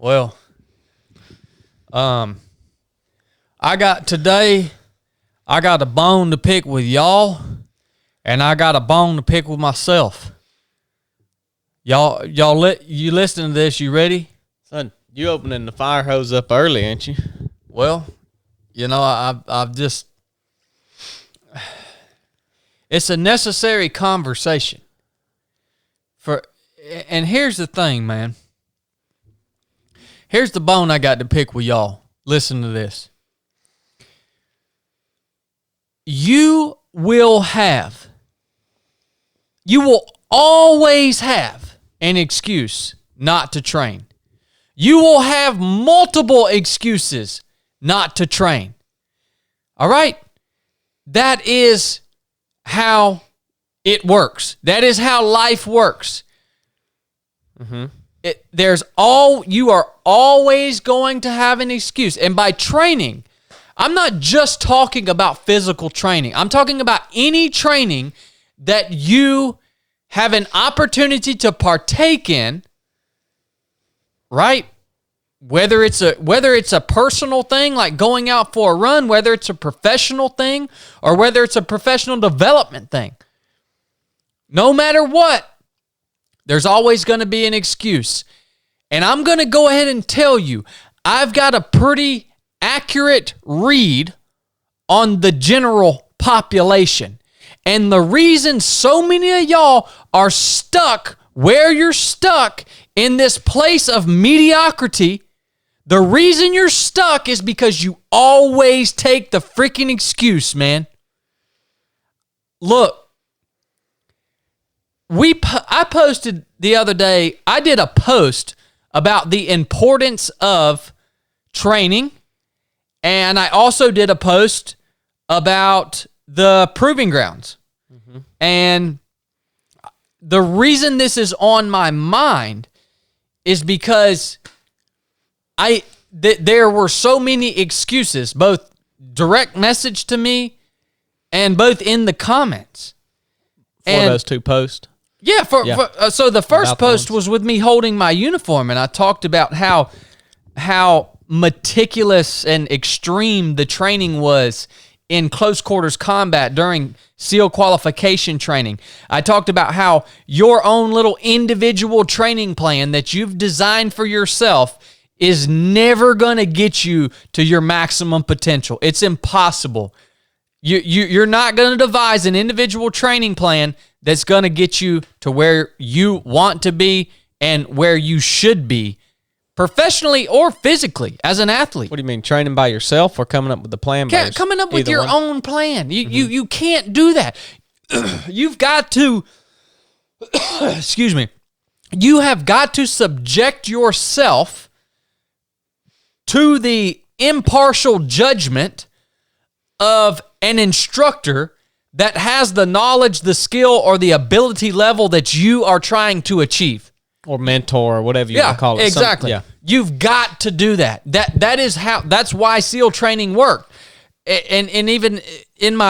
Well, I got a bone to pick with y'all, and I got a bone to pick with myself. You listening to this? You ready? Son, you opening the fire hose up early, ain't you? Well, I've just... It's a necessary conversation. And here's the thing, man. Here's the bone I got to pick with y'all. Listen to this. You will always have an excuse not to train. You will have multiple excuses not to train. All right? That is how it works. That is how life works. Mm-hmm. You are always going to have an excuse. And by training, I'm not just talking about physical training. I'm talking about any training that you have an opportunity to partake in, right? Whether it's a personal thing like going out for a run, whether it's a professional thing, or whether it's a professional development thing. No matter what, there's always going to be an excuse. And I'm going to go ahead and tell you, I've got a pretty accurate read on the general population. And the reason so many of y'all are stuck where you're stuck in this place of mediocrity, the reason you're stuck is because you always take the freaking excuse, man. Look, I posted the other day, I did a post about the importance of training, and I also did a post about the proving grounds. Mm-hmm. And the reason this is on my mind is because there were so many excuses, both direct message to me and both in the comments. For those two posts? Yeah, so the first post was with me holding my uniform, and I talked about how meticulous and extreme the training was in close quarters combat during SEAL qualification training. I talked about how your own little individual training plan that you've designed for yourself is never going to get you to your maximum potential. It's impossible. You're not going to devise an individual training plan that's going to get you to where you want to be and where you should be, professionally or physically, as an athlete. What do you mean, training by yourself or coming up with the plan? Coming up with your own plan. You can't do that. You've got to, excuse me, you have got to subject yourself to the impartial judgment of an instructor that has the knowledge, the skill, or the ability level that you are trying to achieve. Or mentor, or whatever you want to call it. Exactly. You've got to do that. That's why SEAL training worked. And even in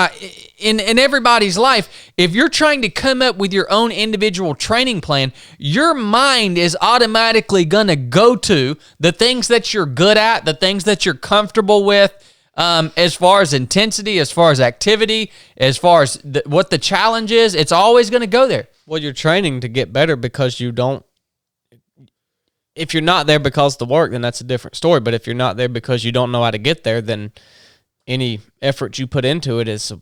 everybody's life, if you're trying to come up with your own individual training plan, your mind is automatically going to go to the things that you're good at, the things that you're comfortable with, as far as intensity, as far as activity, as far as what the challenge is. It's always going to go there. Well, you're training to get better because you don't. If you're not there because of the work, then that's a different story. But if you're not there because you don't know how to get there, then any effort you put into it is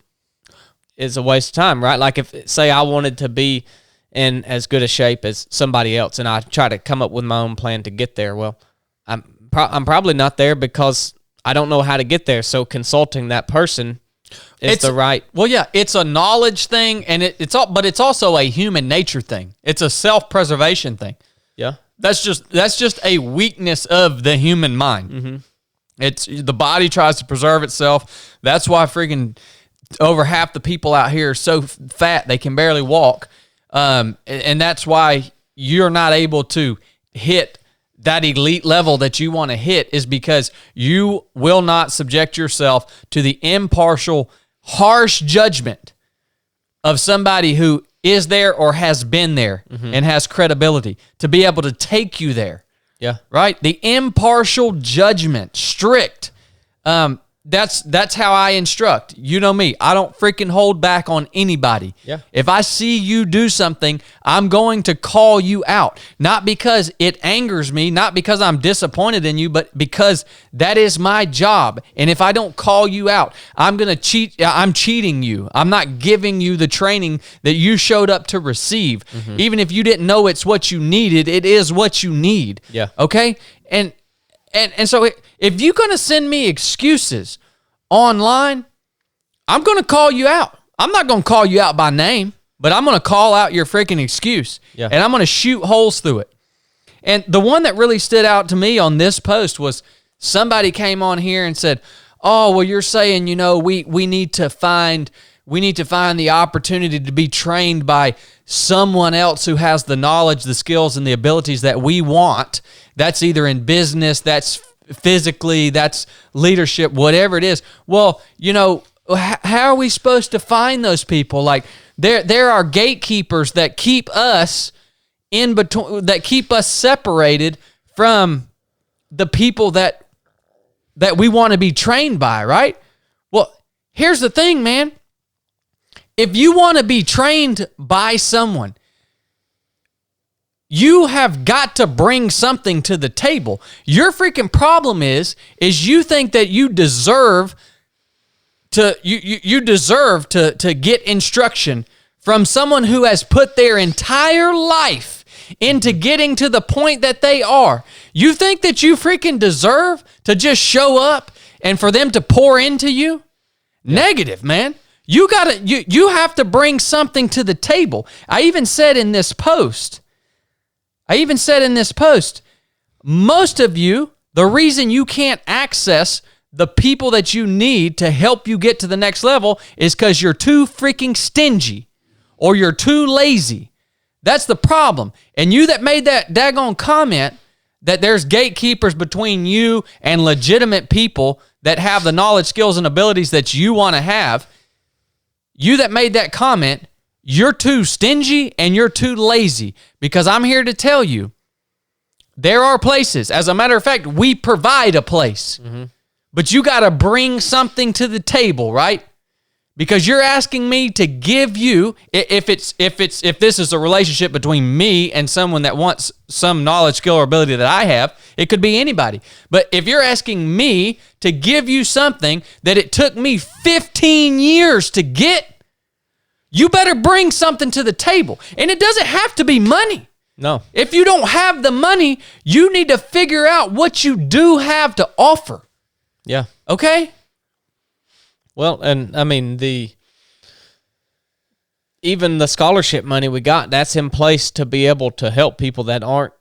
a waste of time, right? Like if, say, I wanted to be in as good a shape as somebody else, and I try to come up with my own plan to get there. Well, I'm probably not there because I don't know how to get there. So consulting that person is the right. Well, yeah, it's a knowledge thing, and but it's also a human nature thing. It's a self-preservation thing. Yeah. That's just a weakness of the human mind. Mm-hmm. It's the body tries to preserve itself. That's why freaking over half the people out here are so fat they can barely walk. And that's why you're not able to hit that elite level that you want to hit, is because you will not subject yourself to the impartial, harsh judgment of somebody who is there or has been there and has credibility to be able to take you there. Yeah. Right? The impartial judgment, strict. That's how I instruct. You know me. I don't freaking hold back on anybody. Yeah. If I see you do something, I'm going to call you out. Not because it angers me, not because I'm disappointed in you, but because that is my job. And if I don't call you out, I'm going to cheat. I'm cheating you. I'm not giving you the training that you showed up to receive. Even if you didn't know it's what you needed, it is what you need. Yeah. Okay? And so if you're going to send me excuses online, I'm going to call you out. I'm not going to call you out by name, but I'm going to call out your freaking excuse. Yeah. And I'm going to shoot holes through it. And the one that really stood out to me on this post was somebody came on here and said, oh, well, you're saying, we need to find the opportunity to be trained by someone else who has the knowledge, the skills, and the abilities that we want. That's either in business, that's physically, that's leadership, whatever it is. Well, how are we supposed to find those people? Like there are gatekeepers that keep us in between, that keep us separated from the people that we want to be trained by, right? Well, here's the thing, man. If you want to be trained by someone, you have got to bring something to the table. Your freaking problem is you think that you deserve to you deserve to get instruction from someone who has put their entire life into getting to the point that they are. You think that you freaking deserve to just show up and for them to pour into you? Yeah. Negative, man. You have to bring something to the table. I even said in this post, most of you, the reason you can't access the people that you need to help you get to the next level is because you're too freaking stingy or you're too lazy. That's the problem. And you that made that daggone comment that there's gatekeepers between you and legitimate people that have the knowledge, skills, and abilities that you want to have, you that made that comment, you're too stingy and you're too lazy, because I'm here to tell you there are places. As a matter of fact, we provide a place, but you got to bring something to the table, right? Because you're asking me to give you, if this is a relationship between me and someone that wants some knowledge, skill, or ability that I have, it could be anybody. But if you're asking me to give you something that it took me 15 years to get, you better bring something to the table. And it doesn't have to be money. No. If you don't have the money, you need to figure out what you do have to offer. Yeah. Okay? Well, and I mean, even the scholarship money we got, that's in place to be able to help people that aren't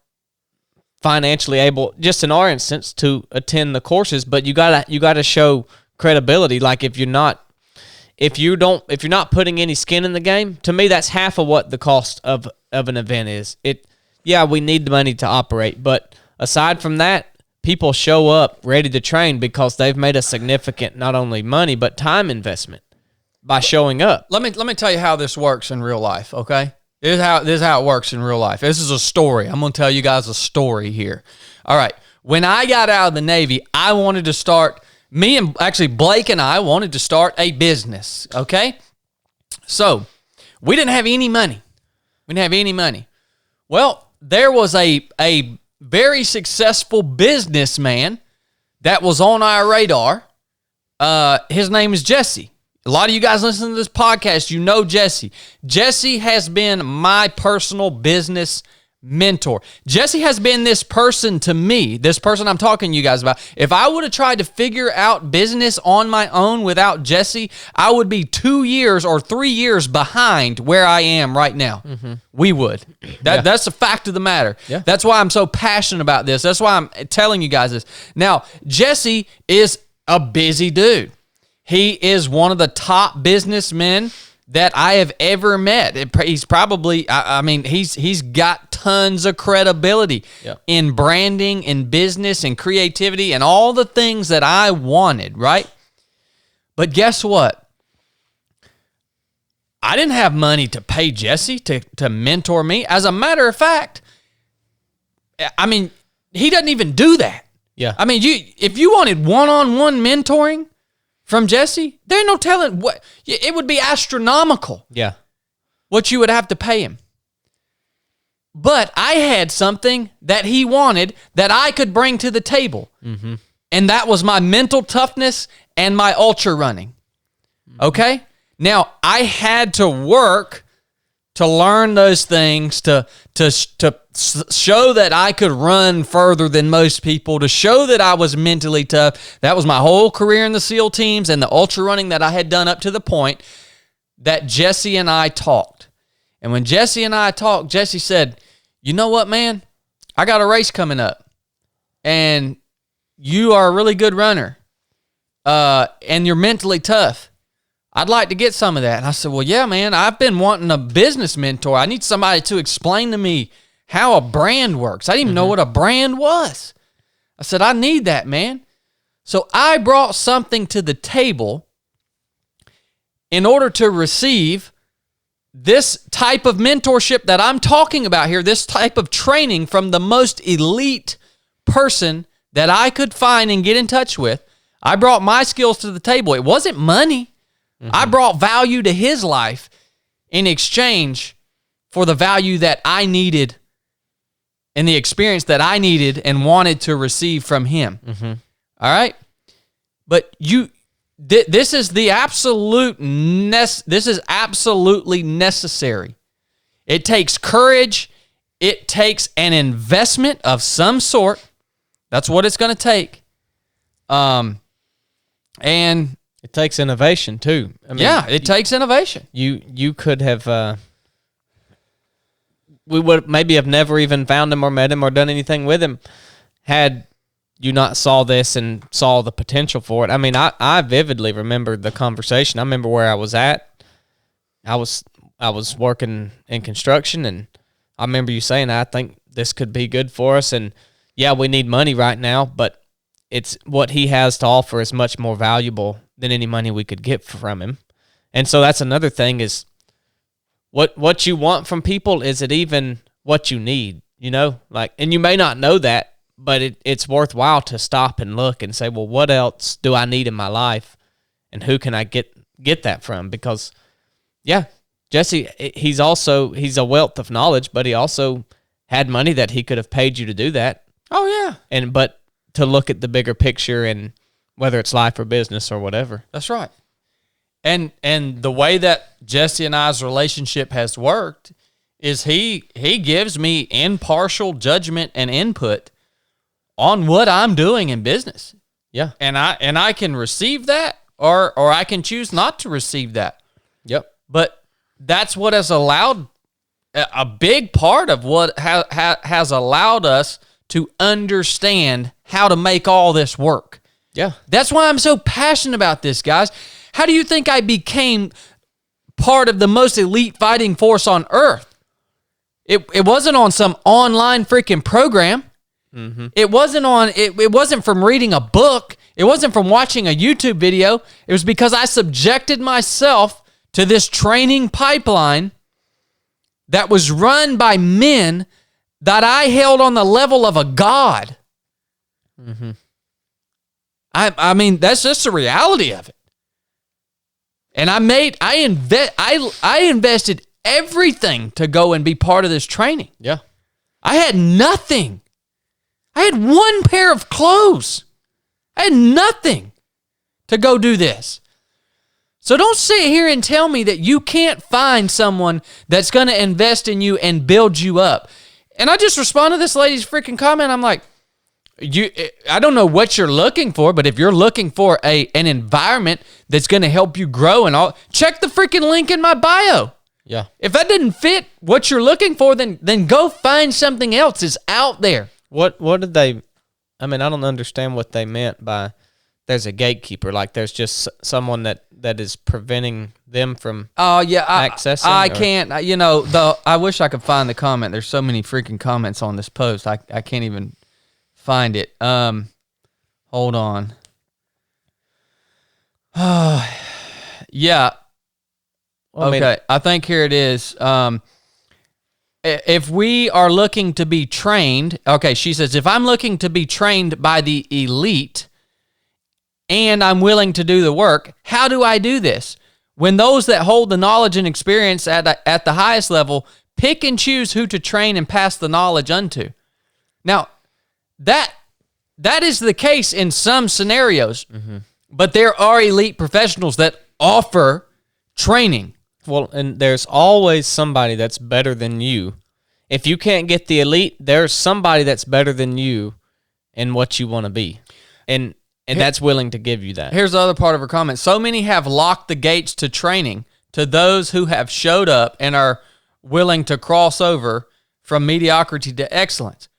financially able, just in our instance, to attend the courses. But you gotta show credibility. Like if you're not putting any skin in the game, to me that's half of what the cost of an event is. We need the money to operate, but aside from that, people show up ready to train because they've made a significant, not only money, but time investment by showing up. Let me tell you how this works in real life, okay? This is how it works in real life. This is a story. I'm going to tell you guys a story here. All right. When I got out of the Navy, I wanted to start, Blake and I wanted to start a business, okay? So, we didn't have any money. Well, there was a very successful businessman that was on our radar. His name is Jesse. A lot of you guys listening to this podcast, you know Jesse. Jesse has been my personal business mentor. Jesse has been this person to me, this person I'm talking to you guys about. If I would have tried to figure out business on my own without Jesse, I would be 2 years or 3 years behind where I am right now. We would. That's a fact of the matter. Yeah. That's why I'm so passionate about this. That's why I'm telling you guys this. Now, Jesse is a busy dude. He is one of the top businessmen that I have ever met. He's probably, he's got tons of credibility in branding, in business, and creativity, and all the things that I wanted, right? But guess what? I didn't have money to pay Jesse to mentor me. As a matter of fact, he doesn't even do that. Yeah. I mean, if you wanted one-on-one mentoring from Jesse, there ain't no telling what, it would be astronomical. Yeah. What you would have to pay him. But I had something that he wanted that I could bring to the table. Mm-hmm. And that was my mental toughness and my ultra running. Okay? Now, I had to work to learn those things, to show that I could run further than most people, to show that I was mentally tough. That was my whole career in the SEAL teams and the ultra running that I had done up to the point that Jesse and I talked. And when Jesse and I talked, Jesse said, you know what, man? I got a race coming up. And you are a really good runner. And you're mentally tough. I'd like to get some of that. And I said, well, yeah, man, I've been wanting a business mentor. I need somebody to explain to me how a brand works. I didn't even know what a brand was. I said, I need that, man. So I brought something to the table in order to receive this type of mentorship that I'm talking about here, this type of training from the most elite person that I could find and get in touch with. I brought my skills to the table. It wasn't money. I brought value to his life in exchange for the value that I needed and the experience that I needed and wanted to receive from him. All right? But this is the absolute this is absolutely necessary. It takes courage. It takes an investment of some sort. That's what it's going to take. And it takes innovation too. I mean, yeah, it takes innovation. You could have we would maybe have never even found him or met him or done anything with him had you not saw this and saw the potential for it. I mean, I vividly remember the conversation. I remember where I was at. I was working in construction, and I remember you saying, I think this could be good for us. And yeah, we need money right now, but it's what he has to offer is much more valuable than any money we could get from him. And so that's another thing is what you want from people, is it even what you need, you know? Like, and you may not know that, but it's worthwhile to stop and look and say, well, what else do I need in my life, and who can I get that from? Because, yeah, Jesse, he's a wealth of knowledge, but he also had money that he could have paid you to do that. Oh, yeah. But to look at the bigger picture, and whether it's life or business or whatever. That's right. And the way that Jesse and I's relationship has worked is he gives me impartial judgment and input on what I'm doing in business. Yeah. And I can receive that or I can choose not to receive that. Yep. But that's what has allowed, a big part of what has allowed us to understand how to make all this work. Yeah. That's why I'm so passionate about this, guys. How do you think I became part of the most elite fighting force on earth? It wasn't on some online freaking program. Mm-hmm. It wasn't from reading a book. It wasn't from watching a YouTube video. It was because I subjected myself to this training pipeline that was run by men that I held on the level of a god. Mm-hmm. I mean, that's just the reality of it. And I invested everything to go and be part of this training. Yeah. I had nothing. I had one pair of clothes. I had nothing to go do this. So don't sit here and tell me that you can't find someone that's going to invest in you and build you up. And I just responded to this lady's freaking comment. I'm like, I don't know what you're looking for, but if you're looking for an environment that's going to help you grow and all, check the freaking link in my bio. Yeah. If that didn't fit what you're looking for, then go find something else. It's out there. What did they, I mean, I don't understand what they meant by there's a gatekeeper. Like there's just someone that is preventing them from accessing. I can't, I wish I could find the comment. There's so many freaking comments on this post. I can't even find it. Hold on. Yeah. Well, okay. I think here it is. if we are looking to be trained, okay, she says, if I'm looking to be trained by the elite and I'm willing to do the work, how do I do this? When those that hold the knowledge and experience at the highest level pick and choose who to train and pass the knowledge unto. Now, that is the case in some scenarios, but there are elite professionals that offer training. Well, and there's always somebody that's better than you. If you can't get the elite, there's somebody that's better than you in what you want to be. And that's willing to give you that. Here's the other part of her comment. So many have locked the gates to training to those who have showed up and are willing to cross over from mediocrity to excellence.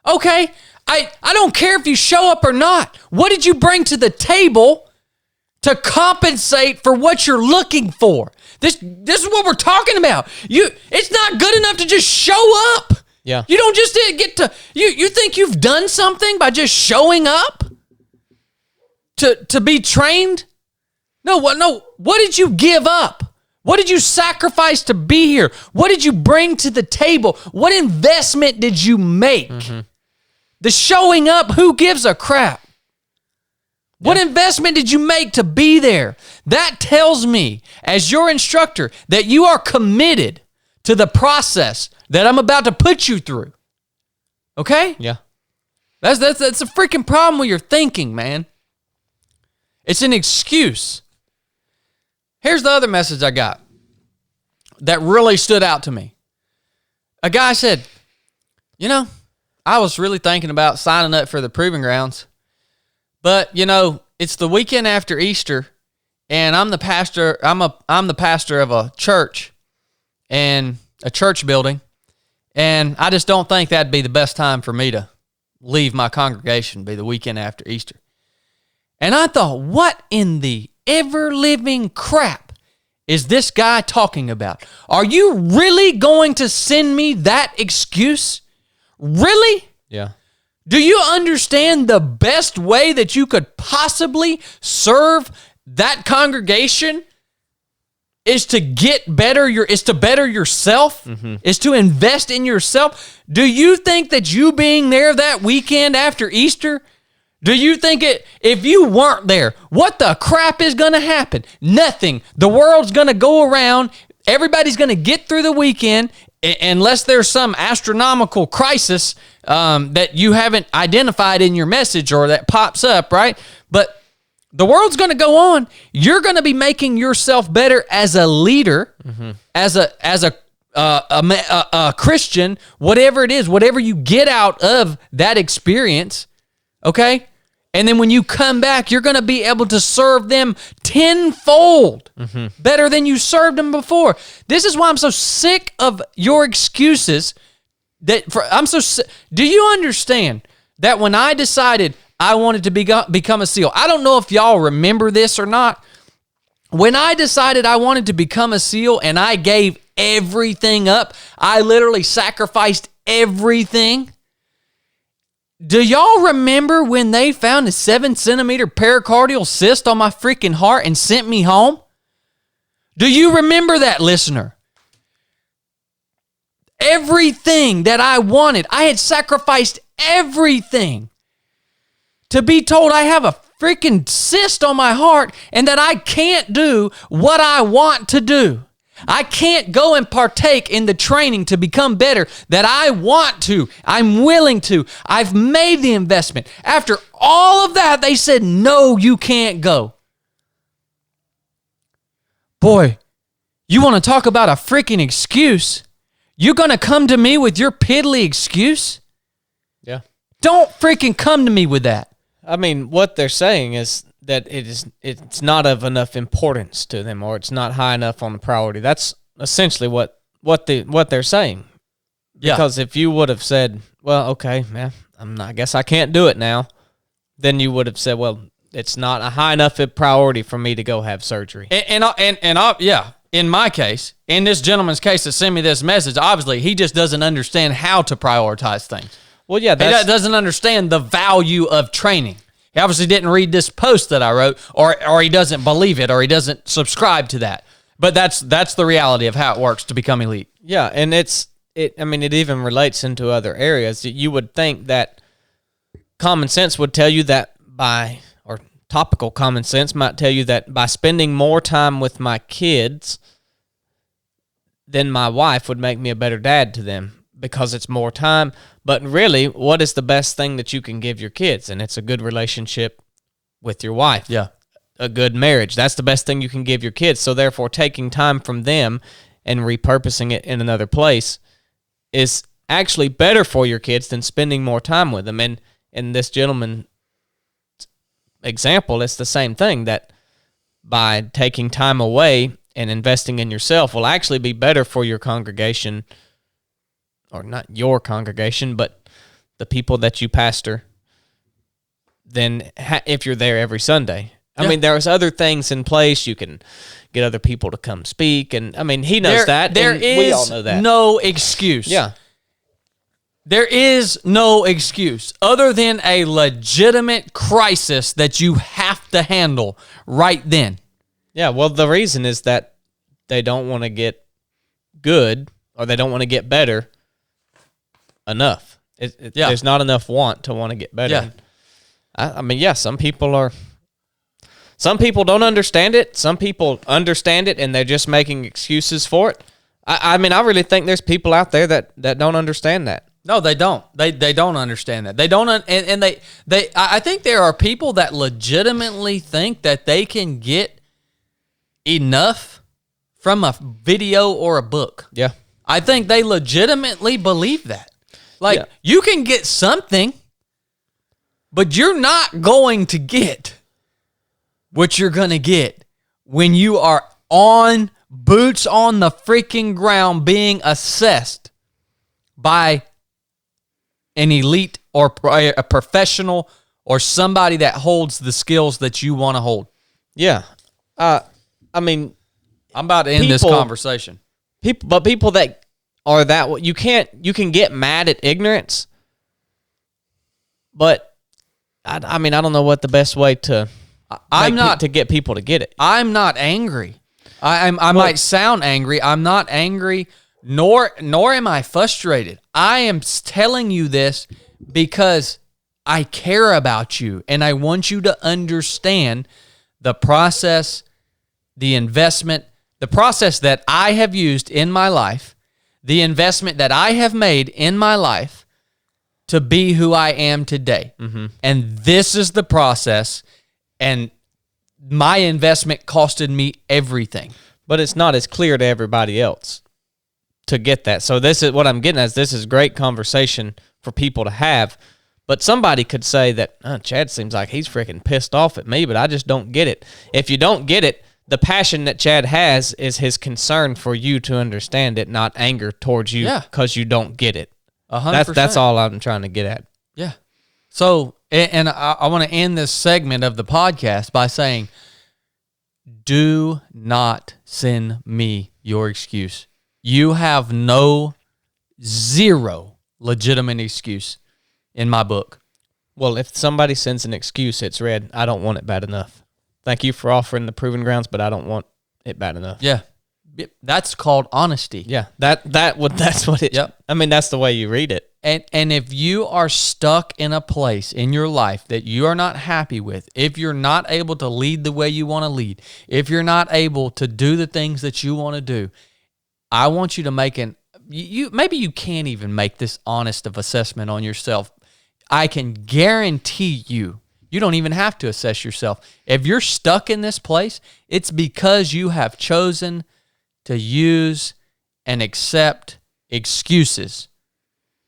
Okay, I don't care if you show up or not. What did you bring to the table to compensate for what you're looking for? This is what we're talking about. It's not good enough to just show up. Yeah. You don't just get to, you think you've done something by just showing up to be trained? No, what did you give up? What did you sacrifice to be here? What did you bring to the table? What investment did you make? The showing up, who gives a crap? What investment did you make to be there? That tells me, as your instructor, that you are committed to the process that I'm about to put you through. Okay? Yeah. That's a freaking problem with your thinking, man. It's an excuse. Here's the other message I got that really stood out to me. A guy said, I was really thinking about signing up for the Proving Grounds, but it's the weekend after Easter, and I'm the pastor. I'm the pastor of a church and a church building, and I just don't think that'd be the best time for me to leave my congregation. Be the weekend after Easter, and I thought, what in the ever-living crap is this guy talking about? Are you really going to send me that excuse? Really? Yeah. Do you understand the best way that you could possibly serve that congregation is to get better is to better yourself, is to invest in yourself? Do you think that you being there that weekend after Easter, do you think if you weren't there, what the crap is going to happen? Nothing. The world's going to go around. Everybody's going to get through the weekend unless there's some astronomical crisis that you haven't identified in your message or that pops up, right? But the world's going to go on. You're going to be making yourself better as a leader, as a Christian, whatever it is, whatever you get out of that experience, okay? And then when you come back, you're going to be able to serve them tenfold better than you served them before. This is why I'm so sick of your excuses. Do you understand that when I decided I wanted to become a SEAL, I don't know if y'all remember this or not. When I decided I wanted to become a SEAL and I gave everything up, I literally sacrificed everything. Do y'all remember when they found a 7-centimeter pericardial cyst on my freaking heart and sent me home? Do you remember that, listener? Everything that I wanted, I had sacrificed everything to be told I have a freaking cyst on my heart and that I can't do what I want to do. I can't go and partake in the training to become better that I want to. I'm willing to. I've made the investment. After all of that, they said, no, you can't go. Boy, you want to talk about a freaking excuse? You're going to come to me with your piddly excuse? Yeah. Don't freaking come to me with that. I mean, what they're saying is that it's not of enough importance to them, or it's not high enough on the priority. That's essentially what they're saying. Yeah. Because if you would have said, well, okay, man, I guess I can't do it now, then you would have said, well, it's not a high enough priority for me to go have surgery. Yeah, in my case, in this gentleman's case that sent me this message, obviously he just doesn't understand how to prioritize things. Well, yeah, he doesn't understand the value of training. He obviously didn't read this post that I wrote, or he doesn't believe it, or he doesn't subscribe to that. But that's the reality of how it works to become elite. Yeah, and it's it even relates into other areas. You would think that common sense would tell you that or topical common sense might tell you that by spending more time with my kids, then my wife would make me a better dad to them because it's more time. But really, what is the best thing that you can give your kids? And it's a good relationship with your wife. Yeah. A good marriage. That's the best thing you can give your kids. So therefore, taking time from them and repurposing it in another place is actually better for your kids than spending more time with them. And in this gentleman's example, it's the same thing, that by taking time away and investing in yourself will actually be better for your congregation, or not your congregation, but the people that you pastor, than if you're there every Sunday. I mean, there's other things in place. You can get other people to come speak, and I mean, he knows that. We all know that. No excuse. Yeah. There is no excuse other than a legitimate crisis that you have to handle right then. Yeah, well, the reason is that they don't want to get good, or they don't want to get better enough. There's not enough want to get better. Yeah. I mean, some people don't understand it. Some people understand it, and they're just making excuses for it. I mean, I really think there's people out there that don't understand that. No, they don't. They don't understand that. They don't, and they. I think there are people that legitimately think that they can get enough from a video or a book. Yeah. I think they legitimately believe that. Like, you can get something, but you're not going to get what you're going to get when you are on boots on the freaking ground being assessed by an elite or a professional or somebody that holds the skills that you want to hold. Yeah. I mean, I'm about to end this conversation. People that are that, you can get mad at ignorance, but I mean, I don't know what the best way to get people to get it. I'm not angry. I might sound angry. I'm not angry, nor am I frustrated. I am telling you this because I care about you, and I want you to understand the process, the investment, the process that I have used in my life, the investment that I have made in my life to be who I am today. Mm-hmm. And this is the process, and my investment costed me everything. But it's not as clear to everybody else to get that. So this is what I'm getting at. This is great conversation for people to have. But somebody could say that, Chad seems like he's freaking pissed off at me, but I just don't get it. If you don't get it, the passion that Chad has is his concern for you to understand it, not anger towards you because you don't get it. 100%. That's all I'm trying to get at. Yeah. So, and I want to end this segment of the podcast by saying, do not send me your excuse. You have zero legitimate excuse in my book. Well, if somebody sends an excuse, it's read, I don't want it bad enough. Thank you for offering the proven grounds, but I don't want it bad enough. Yeah. That's called honesty. Yeah. That's what it. Yep. I mean, that's the way you read it. And if you are stuck in a place in your life that you are not happy with, if you're not able to lead the way you want to lead, if you're not able to do the things that you want to do, I want you to make maybe you can't even make this honest of assessment on yourself. I can guarantee you don't even have to assess yourself. If you're stuck in this place, it's because you have chosen to use and accept excuses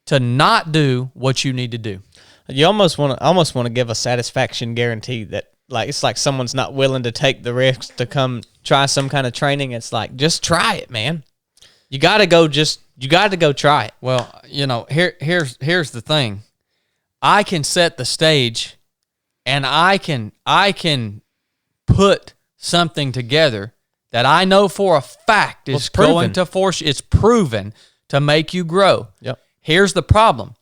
to not do what you need to do. You almost want to give a satisfaction guarantee that, like, it's like someone's not willing to take the risk to come try some kind of training. It's like, just try it, man. You got to go try it. Well, here's the thing. I can set the stage, and I can put something together that I know for a fact is going to force you. It's proven to make you grow. Yep. Here's the problem.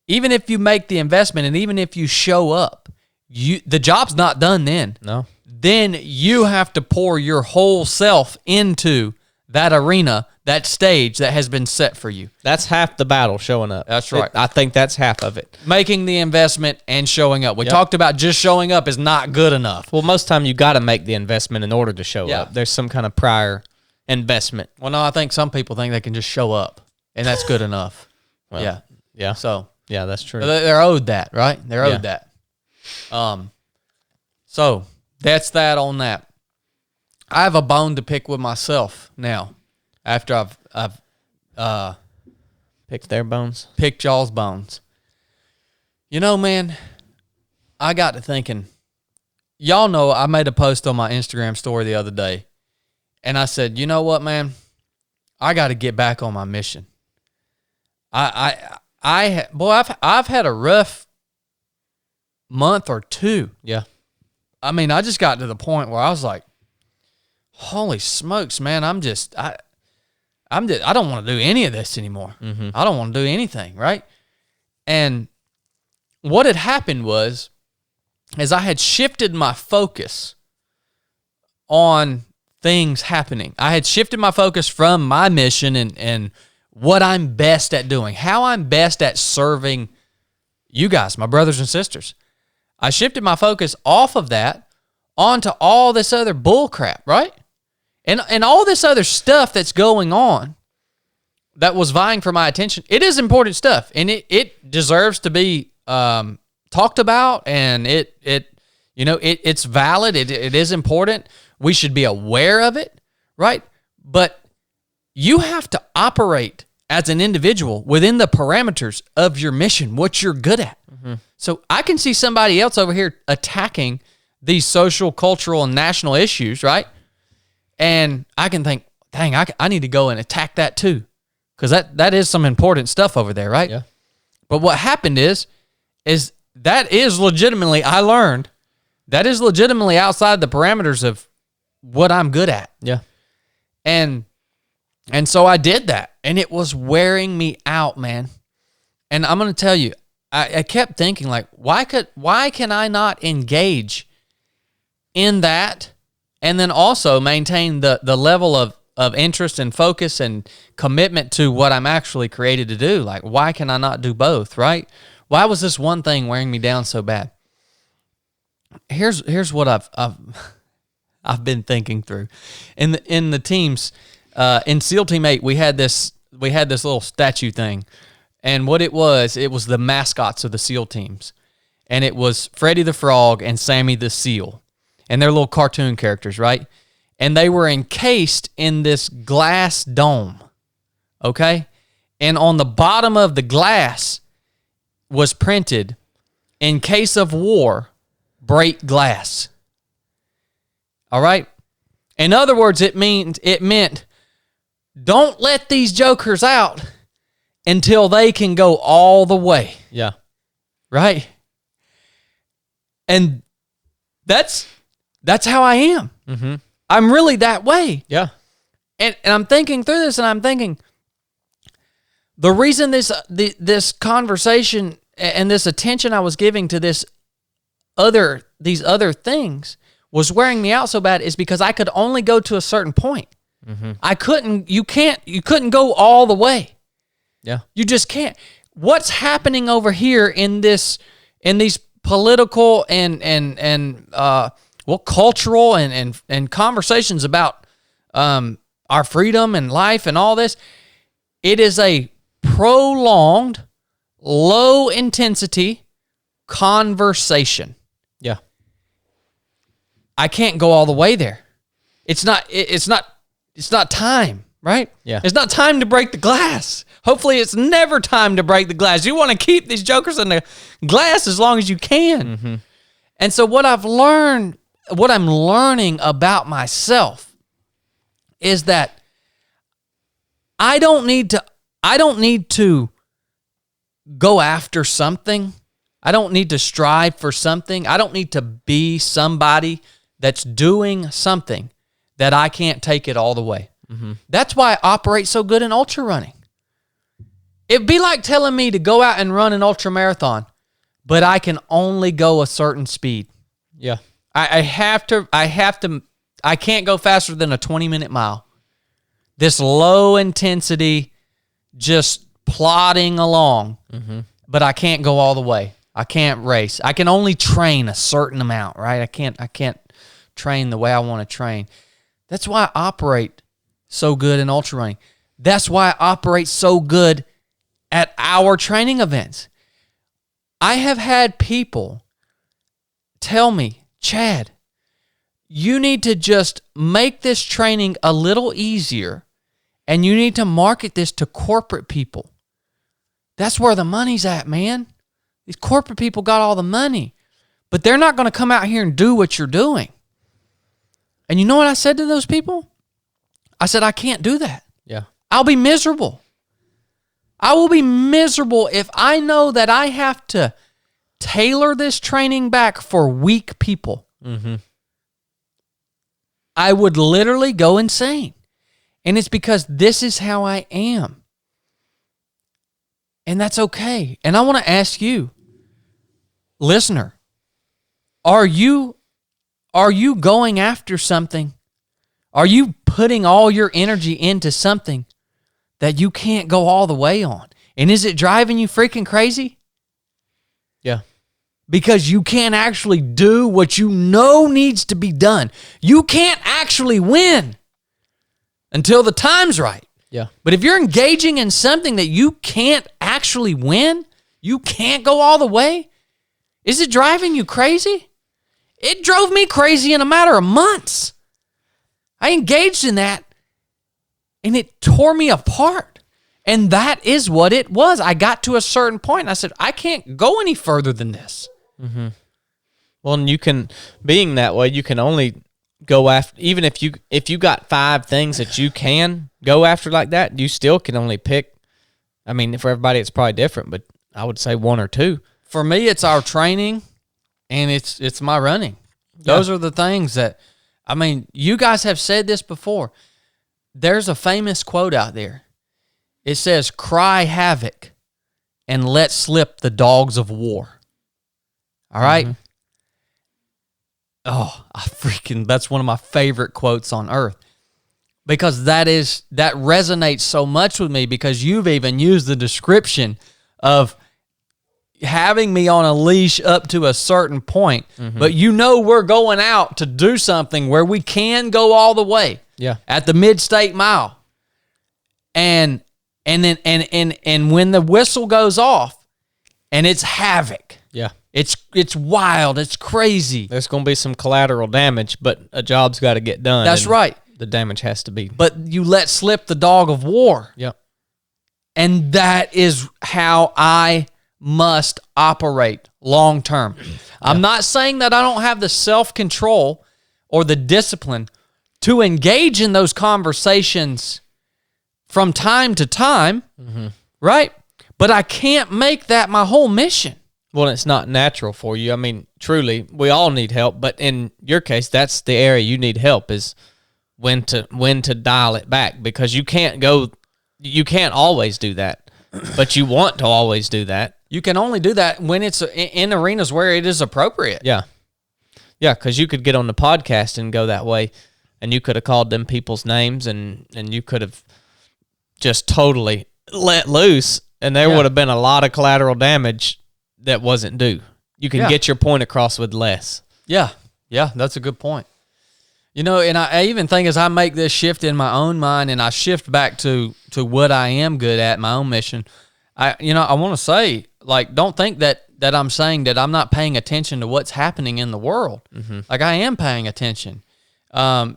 Even if you make the investment and even if you show up, the job's not done then. No. Then you have to pour your whole self into that arena, that stage that has been set for you. That's half the battle, showing up. That's right. I think that's half of it. Making the investment and showing up. We talked about just showing up is not good enough. Well, most time you got to make the investment in order to show Yeah. up. There's some kind of prior investment. Well, no, I think some people think they can just show up, and that's good enough. Well, yeah. Yeah. So Yeah, that's true. they're owed that, right? They're owed that. So that's that on that. I have a bone to pick with myself now, after I've Pick their bones. picked y'all's bones. You know, man, I got to thinking. Y'all know I made a post on my Instagram story the other day, and I said, you know what, man, I got to get back on my mission. I've had a rough month or two. Yeah. I mean, I just got to the point where I was like, holy smokes, man, I don't want to do any of this anymore. Mm-hmm. I don't want to do anything, right? And what had happened was I had shifted my focus on things happening. I had shifted my focus from my mission and what I'm best at doing, how I'm best at serving you guys, my brothers and sisters. I shifted my focus off of that onto all this other bull crap, right? And all this other stuff that's going on that was vying for my attention. It is important stuff, and it deserves to be talked about, and it's valid. It is important. We should be aware of it, right? But you have to operate as an individual within the parameters of your mission, what you're good at. Mm-hmm. So I can see somebody else over here attacking these social, cultural, and national issues, right? And I can think, dang, I need to go and attack that too, because that is some important stuff over there, right? Yeah. But what happened is that is legitimately, I learned, that is legitimately outside the parameters of what I'm good at. Yeah. And so I did that, and it was wearing me out, man. And I'm going to tell you, I kept thinking, like, why can I not engage in that and then also maintain the level of interest and focus and commitment to what I'm actually created to do? Like, why can I not do both, right? Why was this one thing wearing me down so bad? Here's what I've been thinking through. In the teams, in SEAL Team 8, we had this little statue thing. And what it was the mascots of the SEAL teams. And it was Freddy the Frog and Sammy the Seal. And they're little cartoon characters, right? And they were encased in this glass dome, okay? And on the bottom of the glass was printed, in case of war, break glass. All right? In other words, it meant don't let these jokers out until they can go all the way. Yeah. Right? And that's how I am. Mm-hmm. I'm really that way. Yeah. And I'm thinking through this, and I'm thinking, the reason this conversation and this attention I was giving to these other things was wearing me out so bad is because I could only go to a certain point. Mm-hmm. You couldn't go all the way. Yeah. You just can't. What's happening over here in these political and cultural and conversations about our freedom and life and all this, it is a prolonged, low intensity conversation. Yeah. I can't go all the way there. It's not time, right? Yeah. It's not time to break the glass. Hopefully it's never time to break the glass. You want to keep these jokers in the glass as long as you can. Mm-hmm. And so what I'm learning about myself is that I don't need to go after something. I don't need to strive for something. I don't need to be somebody that's doing something that I can't take it all the way. Mm-hmm. That's why I operate so good in ultra running. It'd be like telling me to go out and run an ultra marathon, but I can only go a certain speed. Yeah. I can't go faster than a 20-minute mile. this low intensity, just plodding along, but I can't go all the way. I can't race. I can only train a certain amount, right? I can't train the way I want to train. That's why I operate so good in ultra running. That's why I operate so good at our training events. I have had people tell me, Chad, you need to just make this training a little easier, and you need to market this to corporate people. That's where the money's at, man. These corporate people got all the money, but they're not going to come out here and do what you're doing. And you know what I said to those people? I said, I can't do that. Yeah. I'll be miserable. I will be miserable if I know that I have to tailor this training back for weak people. I would literally go insane. And it's because this is how I am. And that's okay. And I want to ask you, listener, are you going after something? Are you putting all your energy into something that you can't go all the way on? And is it driving you freaking crazy? Yeah. Because you can't actually do what you know needs to be done. You can't actually win until the time's right. Yeah. But if you're engaging in something that you can't actually win, you can't go all the way, is it driving you crazy? It drove me crazy in a matter of months. I engaged in that, and it tore me apart. And that is what it was. I got to a certain point, and I said, I can't go any further than this. Well, and you can, being that way, you can only go after, even if you got 5 things that you can go after like that, you still can only pick, I mean, for everybody it's probably different, but I would say 1 or 2. For me, it's our training, and it's my running. Those are the things that, I mean, you guys have said this before. There's a famous quote out there. It says, cry havoc and let slip the dogs of war. All right? Oh, that's one of my favorite quotes on earth. Because that resonates so much with me, because you've even used the description of having me on a leash up to a certain point, but you know we're going out to do something where we can go all the way. Yeah. At the mid-state mile. And then when the whistle goes off and it's havoc. Yeah. It's wild, it's crazy. There's going to be some collateral damage, but a job's got to get done. That's right. The damage has to be. But you let slip the dog of war. Yep. And that is how I must operate long term. I'm not saying that I don't have the self-control or the discipline to engage in those conversations from time to time, right? But I can't make that my whole mission. Well, it's not natural for you. I mean, truly, we all need help, but in your case, that's the area you need help, is when to dial it back, because you can't always do that, but you want to always do that. You can only do that when it's in arenas where it is appropriate. Yeah. Yeah, because you could get on the podcast and go that way, and you could have called them people's names, and you could have just totally let loose, and there would have been a lot of collateral damage that wasn't due. You can get your point across with less. Yeah. Yeah, that's a good point. You know, and I even think as I make this shift in my own mind and I shift back to what I am good at, my own mission, I want to say, like, don't think that I'm saying that I'm not paying attention to what's happening in the world. Like, I am paying attention. And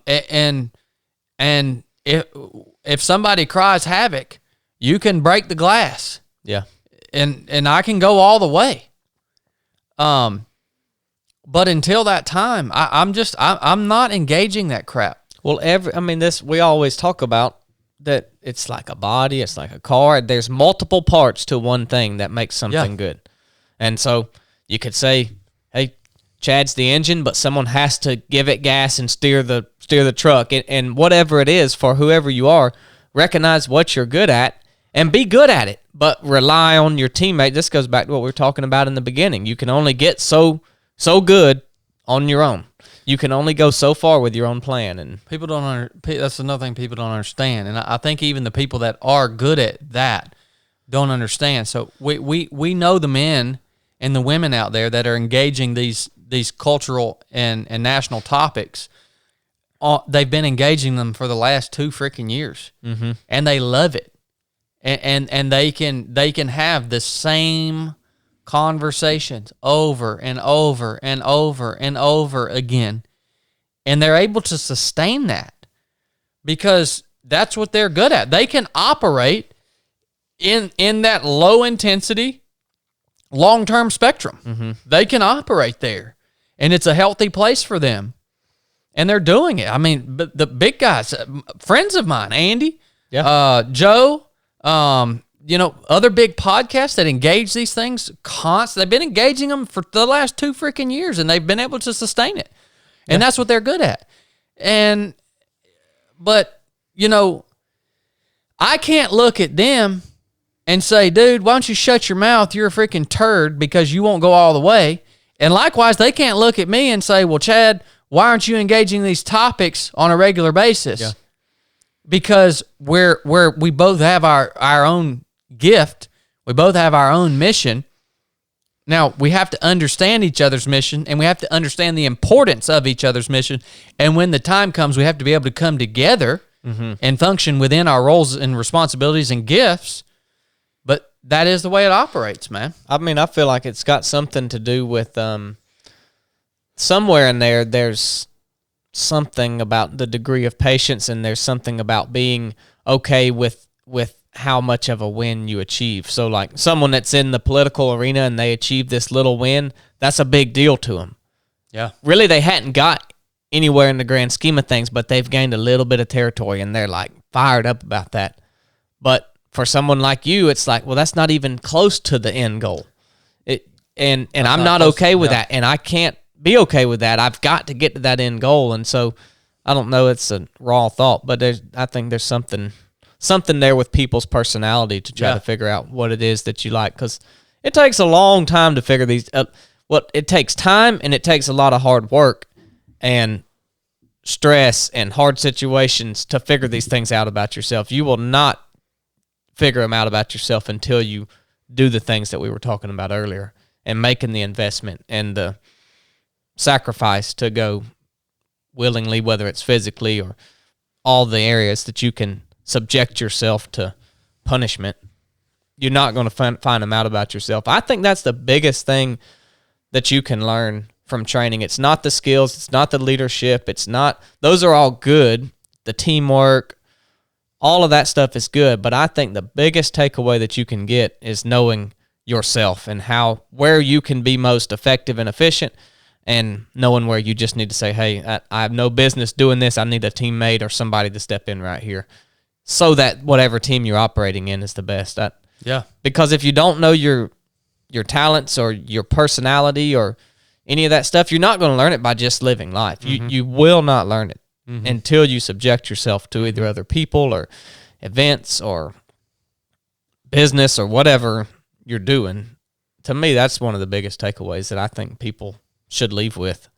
if somebody cries havoc, you can break the glass. Yeah. And I can go all the way. But until that time, I'm not engaging that crap. Well, we always talk about that it's like a body, it's like a car. There's multiple parts to one thing that makes something good. And so you could say, hey, Chad's the engine, but someone has to give it gas and steer the truck. And whatever it is, for whoever you are, recognize what you're good at and be good at it, but rely on your teammate. This goes back to what we were talking about in the beginning. You can only get so good on your own. You can only go so far with your own plan, and people that's another thing people don't understand. And I think even the people that are good at that don't understand. So we know the men and the women out there that are engaging these cultural and national topics. They've been engaging them for the last 2 freaking years, and they love it. And they can have the same conversations over and over and over and over again, and they're able to sustain that because that's what they're good at. They can operate in that low intensity, long-term spectrum. They can operate there, and it's a healthy place for them, and they're doing it. I mean, the big guys, friends of mine, Andy, Joe, other big podcasts that engage these things constantly. They've been engaging them for the last 2 freaking years, and they've been able to sustain it. And that's what they're good at. But I can't look at them and say, dude, why don't you shut your mouth? You're a freaking turd because you won't go all the way. And likewise, they can't look at me and say, well, Chad, why aren't you engaging these topics on a regular basis? Yeah. Because we both have our own gift. We both have our own mission. Now, we have to understand each other's mission, and we have to understand the importance of each other's mission. And when the time comes, we have to be able to come together and function within our roles and responsibilities and gifts. But that is the way it operates, man. I mean, I feel like it's got something to do with somewhere in there's something about the degree of patience, and there's something about being okay with how much of a win you achieve. So like someone that's in the political arena and they achieve this little win, that's a big deal to them. Yeah. Really, they hadn't got anywhere in the grand scheme of things, but they've gained a little bit of territory, and they're like fired up about that. But for someone like you, it's like, well, that's not even close to the end goal. And I'm not okay with that, and I can't be okay with that. I've got to get to that end goal. And so I don't know, it's a raw thought, but I think there's something there with people's personality to try to figure out what it is that you like, because it takes a long time to figure these it takes time, and it takes a lot of hard work and stress and hard situations to figure these things out about yourself. You will not figure them out about yourself until you do the things that we were talking about earlier, and making the investment and the sacrifice to go willingly, whether it's physically or all the areas that you can subject yourself to punishment. You're not going to find them out about yourself. I think that's the biggest thing that you can learn from training. It's not the skills, it's not the leadership, those are all good. The teamwork, all of that stuff is good, but I think the biggest takeaway that you can get is knowing yourself and where you can be most effective and efficient, and knowing where you just need to say, hey, I have no business doing this. I need a teammate or somebody to step in right here, so that whatever team you're operating in is the best. Because if you don't know your talents or your personality or any of that stuff, you're not going to learn it by just living life. You will not learn it until you subject yourself to either other people or events or business or whatever you're doing. To me, that's one of the biggest takeaways that I think people should leave with.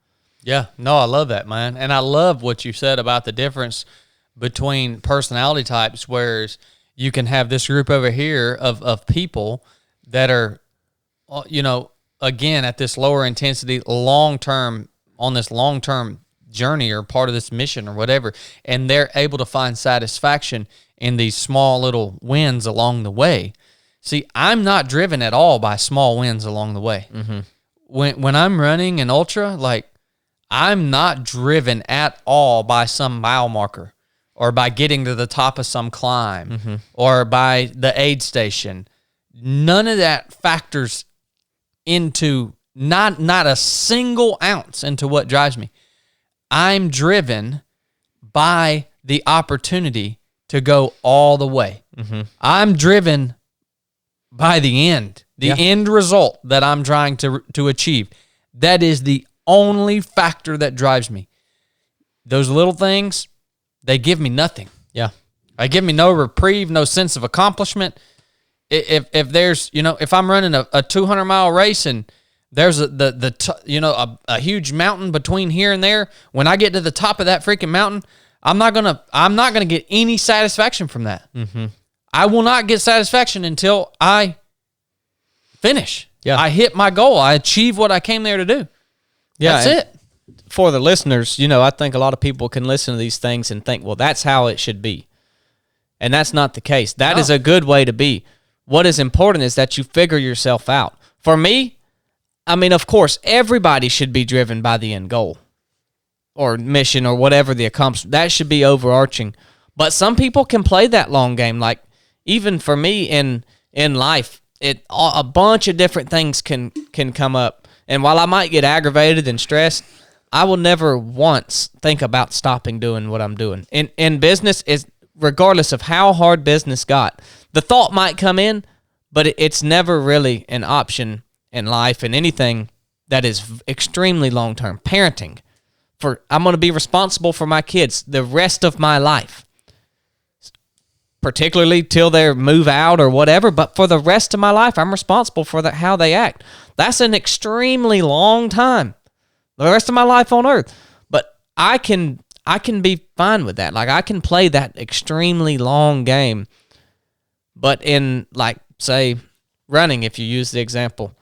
Yeah, no, I love that, man. And I love what you said about the difference between personality types, whereas you can have this group over here of people that are, again, at this lower intensity, on this long-term journey or part of this mission or whatever, and they're able to find satisfaction in these small little wins along the way. See, I'm not driven at all by small wins along the way. When I'm running an ultra, like, I'm not driven at all by some mile marker or by getting to the top of some climb or by the aid station. None of that factors into, not a single ounce into what drives me. I'm driven by the opportunity to go all the way. I'm driven by the end, end result that I'm trying to achieve. That is the only factor that drives me. Those little things, they give me nothing. Yeah. They give me no reprieve, no sense of accomplishment. If there's, if I'm running a 200-mile race and There's a huge mountain between here and there. When I get to the top of that freaking mountain, I'm not gonna get any satisfaction from that. Mm-hmm. I will not get satisfaction until I finish. Yeah. I hit my goal. I achieve what I came there to do. Yeah, That's it. For the listeners, I think a lot of people can listen to these things and think, well, that's how it should be. And that's not the case. That is a good way to be. What is important is that you figure yourself out. For me, of course, everybody should be driven by the end goal or mission or whatever the accomplishment. That should be overarching. But some people can play that long game. Like, even for me in life, a bunch of different things can come up. And while I might get aggravated and stressed, I will never once think about stopping doing what I'm doing. In business, regardless of how hard business got, the thought might come in, but it's never really an option in life and anything that is extremely long-term. Parenting. I'm going to be responsible for my kids the rest of my life, particularly till they move out or whatever, but for the rest of my life, I'm responsible for how they act. That's an extremely long time, the rest of my life on earth. But I can be fine with that. Like, I can play that extremely long game. But in, like, say, running, if you use the example,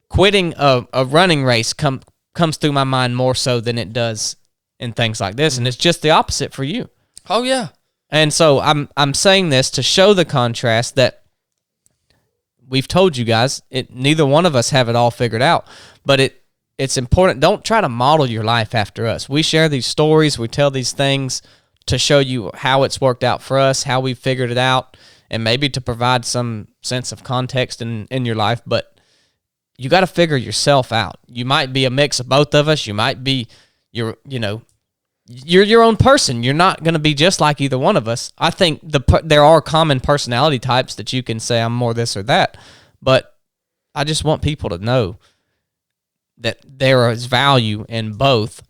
quitting a running race comes through my mind more so than it does in things like this, and it's just the opposite for you. Oh, yeah. And so I'm saying this to show the contrast that we've told you guys, neither one of us have it all figured out, but it's important. Don't try to model your life after us. We share these stories, we tell these things to show you how it's worked out for us, how we figured it out, and maybe to provide some sense of context in your life, but you got to figure yourself out. You might be a mix of both of us. You might be you're your own person. You're not going to be just like either one of us. I think there are common personality types that you can say I'm more this or that, but I just want people to know that there is value in both,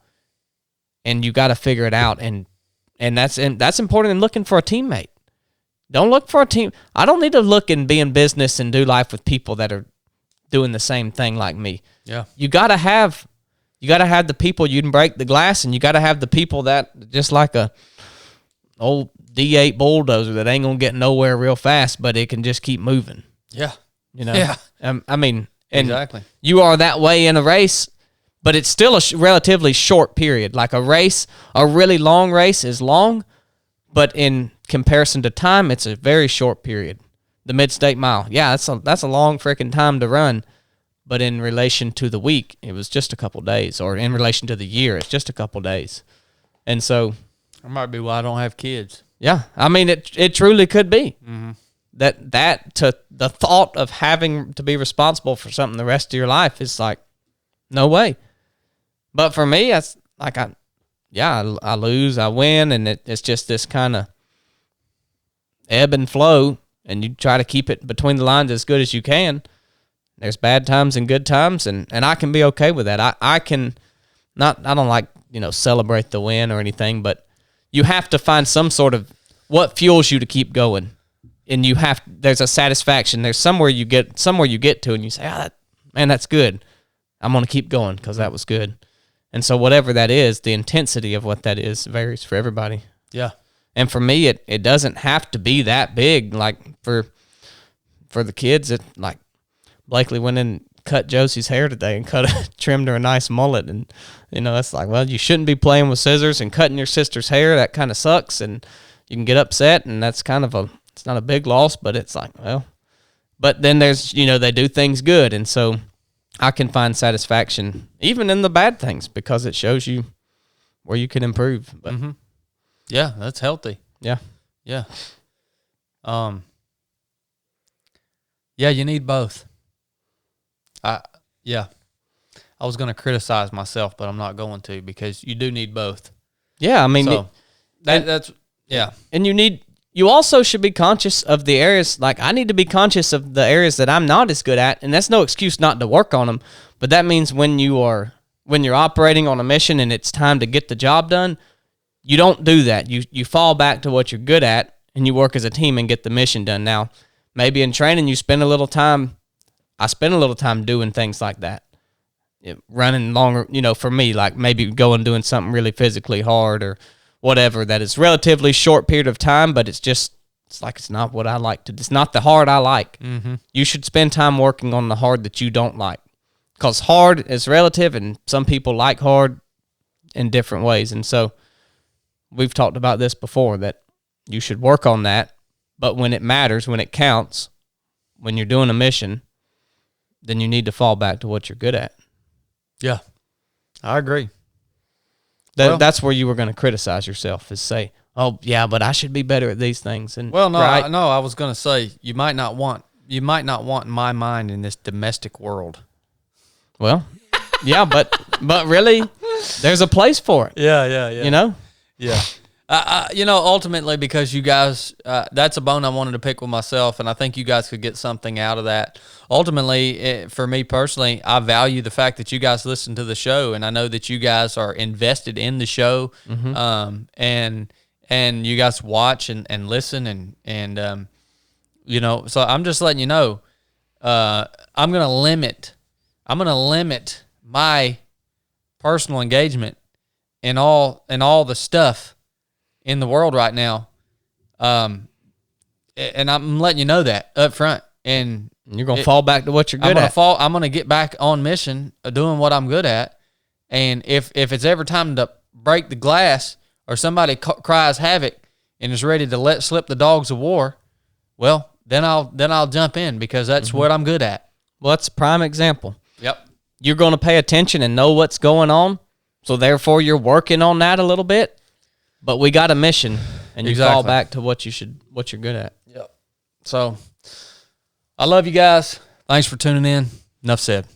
and you got to figure it out, and that's important in looking for a teammate. Don't look for a team. I don't need to look and be in business and do life with people that are doing the same thing like me. Yeah. You got to have the people you can break the glass, and you got to have the people that just like a old D8 bulldozer that ain't going to get nowhere real fast, but it can just keep moving. Yeah. Yeah. And exactly. You are that way in a race, but it's still a relatively short period. Like a really long race is long, but in comparison to time, it's a very short period. The Mid-State Mile. Yeah, that's a long freaking time to run. But in relation to the week, it was just a couple days. Or in relation to the year, it's just a couple days. And so... That might be why I don't have kids. Yeah. It truly could be. Mm-hmm. The thought of having to be responsible for something the rest of your life is like, no way. But for me, it's like I lose, I win, and it's just this kind of ebb and flow, and you try to keep it between the lines as good as you can. There's bad times and good times, and I can be okay with that. I don't like, celebrate the win or anything, but you have to find some sort of what fuels you to keep going. And there's a satisfaction. There's somewhere you get to, and you say, man, that's good. I'm going to keep going because that was good. And so whatever that is, the intensity of what that is varies for everybody. Yeah. And for me, it doesn't have to be that big. Like for the kids, it like Blakely went in and cut Josie's hair today and trimmed her a nice mullet. And, it's like, well, you shouldn't be playing with scissors and cutting your sister's hair. That kind of sucks. And you can get upset, and that's kind of it's not a big loss, but it's like, well, but then there's, they do things good. And so I can find satisfaction even in the bad things because it shows you where you can improve. But mm-hmm. Yeah, that's healthy. Yeah. Yeah. Yeah, you need both. I was going to criticize myself, but I'm not going to because you do need both. Yeah, that's yeah. And you also should be conscious of the areas, like I need to be conscious of the areas that I'm not as good at, and that's no excuse not to work on them, but that means when you're operating on a mission and it's time to get the job done, you don't do that. You fall back to what you're good at, and you work as a team and get the mission done. Now, maybe in training I spend a little time doing things like that. running longer, for me, like maybe going doing something really physically hard or whatever that is relatively short period of time, but it's not what I like to. It's not the hard I like. Mm-hmm. You should spend time working on the hard that you don't like, because hard is relative, and some people like hard in different ways. And so we've talked about this before, that you should work on that, but when it matters, when it counts, when you're doing a mission, then you need to fall back to what you're good at. Yeah, I agree. That's where you were going to criticize yourself, is say, oh yeah, but I should be better at these things. And no, right? I was going to say, you might not want my mind in this domestic world. Well, yeah, but really, there's a place for it. Yeah. Yeah. Ultimately, because you guys, that's a bone I wanted to pick with myself, and I think you guys could get something out of that. Ultimately, for me personally, I value the fact that you guys listen to the show, and I know that you guys are invested in the show, and you guys watch and listen, and so I'm just letting you know, I'm gonna limit my personal engagement in all the stuff in the world right now, and I'm letting you know that up front. And you're gonna fall back to what you're good at. I'm gonna get back on mission of doing what I'm good at. And if it's ever time to break the glass, or somebody cries havoc and is ready to let slip the dogs of war, well, then I'll jump in, because that's what I'm good at. Well, that's a prime example. Yep. You're going to pay attention and know what's going on, so therefore you're working on that a little bit. But we got a mission, and you fall back to what you're good at. Yep. So, I love you guys. Thanks for tuning in. Nuff said.